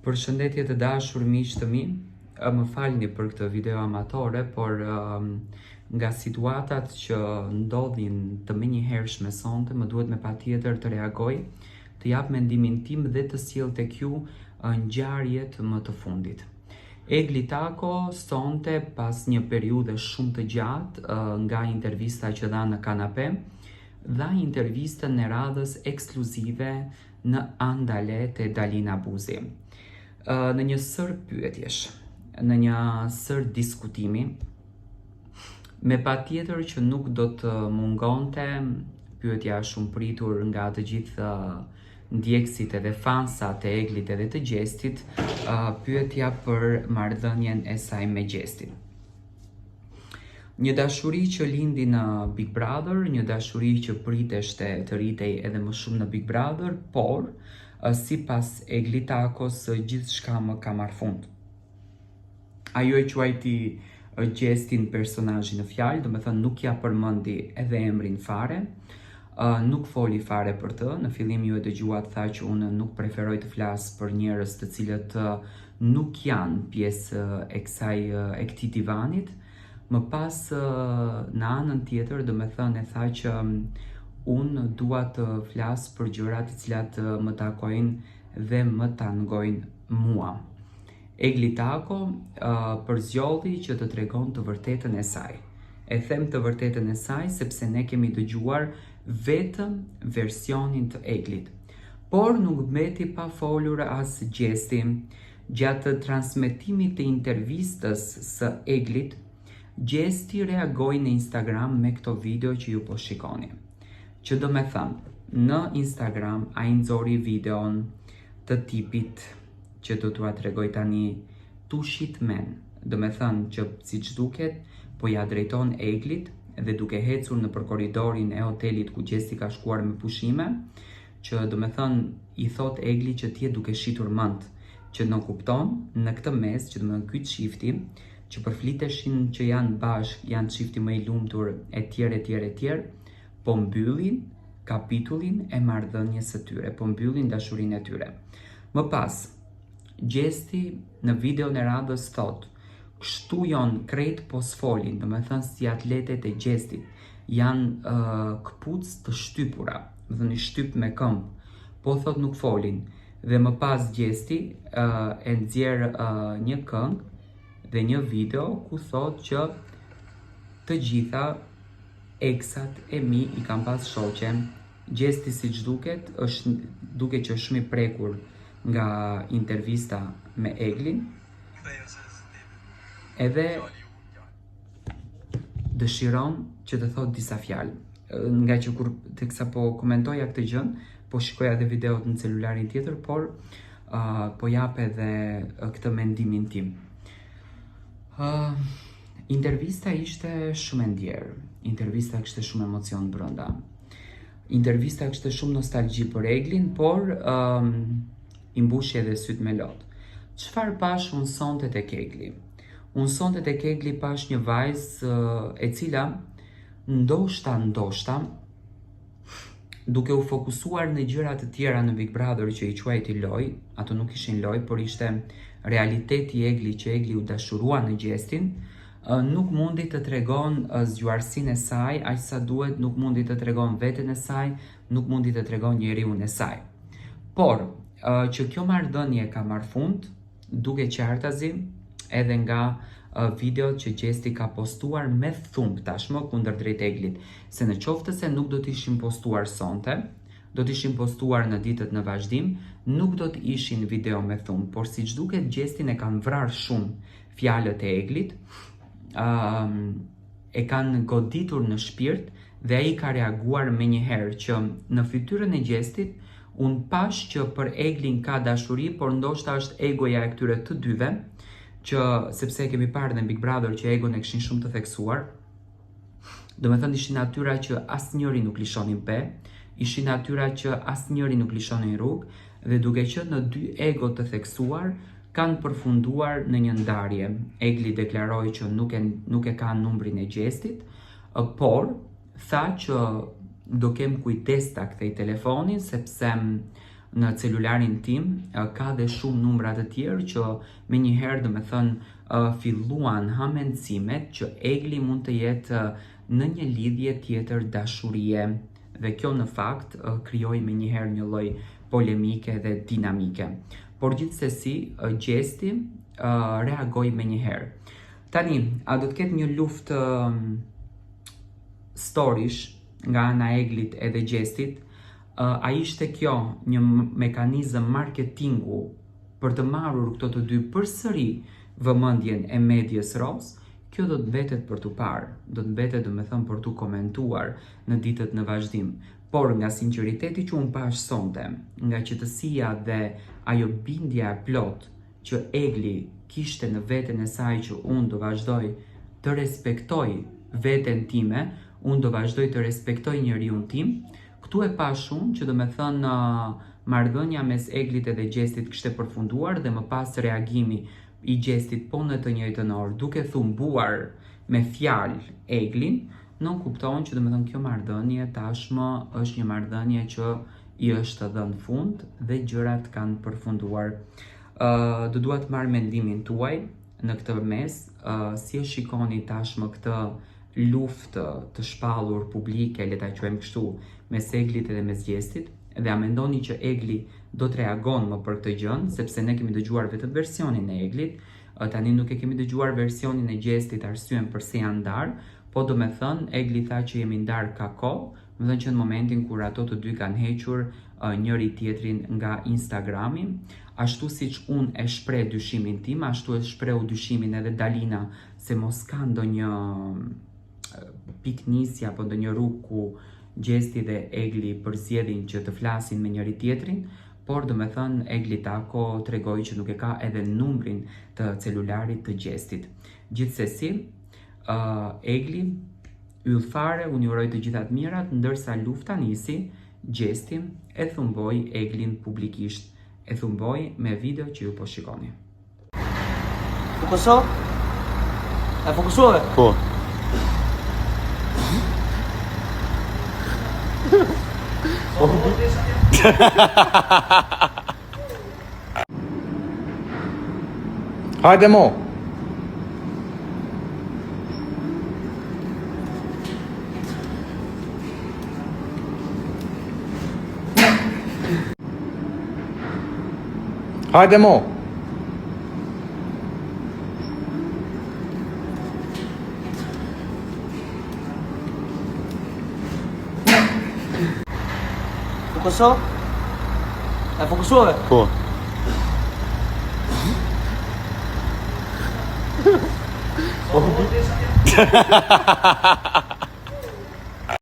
Përshëndetje të dashur miq të mi, më falni për këtë video amatore, por nga situatat që ndodhin të menjëhershme sonte, më duhet me patjetër të reagoj, të jap mendimin tim dhe të sjell tek ju ngjarjet më të fundit. Egli Tako sonte pas një periudhe shumë të gjatë nga intervista që dha në kanape, dha intervistën në radhës ekskluzive në Andale te Dalina Buzi. Në një sër pyetjesh, në një sër diskutimi, me patjetër që nuk do të mungonte pyetja shumë pritur nga të gjithë ndjekësit edhe fansat e Eglit edhe të Gjestit, pyetja për marrëdhënien e saj me Gjestin. Një dashuri që lindi në Big Brother, një dashuri që priteshte të rritej edhe më shumë në Big Brother, por sipas Eglit Takos gjithçka më ka marrë fund. Ajo e quajti Gjestin personazhin në fjalë, do me thënë nuk ja përmendi edhe emrin fare, nuk foli fare për të. Në fillim ju e dëgjuat, tha që unë nuk preferoj të flas për njerëz të cilët nuk janë pjesë e këtij divanit. Më pas në anën tjetër, do me thënë e tha që unë dua të flas për gjërat të cilat më takojnë dhe më tangojnë mua. Egli Tako përzgjodhi që të tregon të vërtetën e saj. E them të vërtetën e saj sepse ne kemi dëgjuar vetëm versionin të Eglit. Por nuk mbeti pa folur as Gjesti. Gjatë transmetimit të intervistës së Eglit, Gjesti reagoi në Instagram me këto video që ju po shikoni. Që do me thënë, në Instagram a i nxori videon të tipit që do t'ua tregoj tani tushit men. Do me thënë që siç duket, po ja drejton Eglit dhe duke hecur në për korridorin e hotelit ku Gjesti ka shkuar me pushime, që do me thënë i thot Egli që ti je duke shitur mend, që në kupton në këtë mes që do me thënë ky çifti që përfliteshin që janë bashk, janë çifti më i lumtur etj, po mbyllin kapitullin e marrëdhënies së tyre, po mbyllin dashurinë e tyre. Më pas, Gjesti në videon e radhës thot, kështu janë krejt po s'folin, do me thënë si atletet e Gjestit, janë këpuc të shtypura, do thënë i shtyp me këmbë, po thot nuk folin. Dhe më pas Gjesti e nxjerr një këngë dhe një video ku thot që të gjitha eksat e mi i kam pas shoqe. Gjesti siç duket, duket që është shumë i prekur nga intervista me Eglin, edhe dëshiron që të thot disa fjalë. Nga që kur teksa po komentoja këtë gjën, po shikoja edhe videot në celularin tjetër, por po jap edhe këtë mendimin tim. Intervista ishte shumë e ndjerë, intervista kishte shumë emocion brenda. Intervista kishte shumë nostalgji për Eglin, por i mbushi edhe syt me lot. Çfarë pash unë sonte tek Egli? Unë sonte tek Egli pash një vajzë e cila ndoshta duke u fokusuar në gjëra të tjera në Big Brother që i quajti loj, ato nuk ishin loj, por ishte realiteti i Egli që Egli u dashurua në Gjestin, nuk mundi të tregon zgjuarsinë e saj, aq sa duhet, nuk mundi të tregon veten e saj, nuk mundi të tregon njeriun e saj. Por që kjo marrëdhënie ka marrë fund, duke qartazi edhe nga videot që Gjesti ka postuar me thumb tashmë kundër drejt Eglit, se në qoftë se nuk do t'ishin postuar sonte, do t'ishin postuar në ditët në vazhdim, nuk do t'ishin video me thumb, por siç duket Gjestin e kanë vrarë shumë fjalët e Eglit, e kanë goditur në shpirt dhe ai ka reaguar menjëherë që në fytyrën e Gjestit unë pash që për Eglin ka dashuri, por ndoshta është egoja e këtyre të dyve, që sepse kemi parë në Big Brother që egon e kishin shumë të theksuar, do me thënë ishin natyra që asnjëri nuk lishonin pe, ishin natyra që asnjëri nuk lishonin rrugë, dhe duke qenë në dy ego të theksuar, kanë përfunduar në një ndarje. Egli deklaroi që nuk e ka numrin e Gjestit, por tha që do kem kujdes ta kthej telefonin sepse në celularin tim, ka dhe shumë numra të tjerë që me njëherë dhe me thënë filluan hamencimet që Egli mund të jetë në një lidhje tjetër dashurie. Dhe kjo në fakt krijoi me njëherë një lloj polemike dhe dinamike. Por gjithsesi, Gjesti reagoi me njëherë. Tani, a do të ketë një luftë storish nga ana Eglit edhe Gjestit? A ishte kjo një mekanizëm marketingu për të marrur këto të dy përsëri vëmendjen e medias ros? Kjo do të mbetet për t'u parë, do të mbetet domethënë për t'u komentuar në ditët në vazhdim. Por nga sinqeriteti që unë pash sonte, nga qëtësia dhe ajo bindja e plot që Egli kishte në veten e saj që unë do vazhdoj të respektoj veten time, unë do vazhdoj të respektoj njeriun tim, këtu e pash unë që domethënë marrëdhënia mes Eglit edhe Gjestit kishte përfunduar dhe më pas reagimi i Gjestit po në të njëjtën orë duke thumbuar me fjalë Eglin, nuk kupton që domethënë kjo marrëdhënie tashmë është një marrëdhënie që i është dhënë fund dhe gjërat kanë përfunduar. Do dua të marr mendimin tuaj në këtë mes, si e shikoni tashmë këtë luftë të shpallur publike, le ta quajmë kështu, mes Eglit edhe mes Gjestit, dhe a mendoni që Egli do të reagon më për këtë gjën, sepse ne kemi dëgjuar vetëm versionin e Eglit, tani nuk e kemi dëgjuar versionin e Gjestit, arsyen pse janë ndarë, po do me thënë, Egli tha që jemi ndarë ka kohë, më thënë që në momentin kur ato të dy kanë hequr njëri tjetrin nga Instagrami, ashtu siç unë e shpreh dyshimin tim, ashtu e shprehu dyshimin edhe Dalina, se mos ka ndonjë piknisje apo ndonjë rrugë ku Gjesti dhe Egli përzjedhin që të flasin me njëri tjetrin, por do me thënë Egli Tako tregoi që nuk e ka edhe numrin të celularit të Gjestit. Gjithsesi, Egli yllfare unë uroj të gjithat mirat, ndërsa lufta nisi, Gjesti e thumboi Eglin publikisht, e thumboi me video që ju po shikoni. Fokuso? E fokusuar? Po. Hajde mo. Hajde mo. Fokuso? E fokusuar? Po. Oh.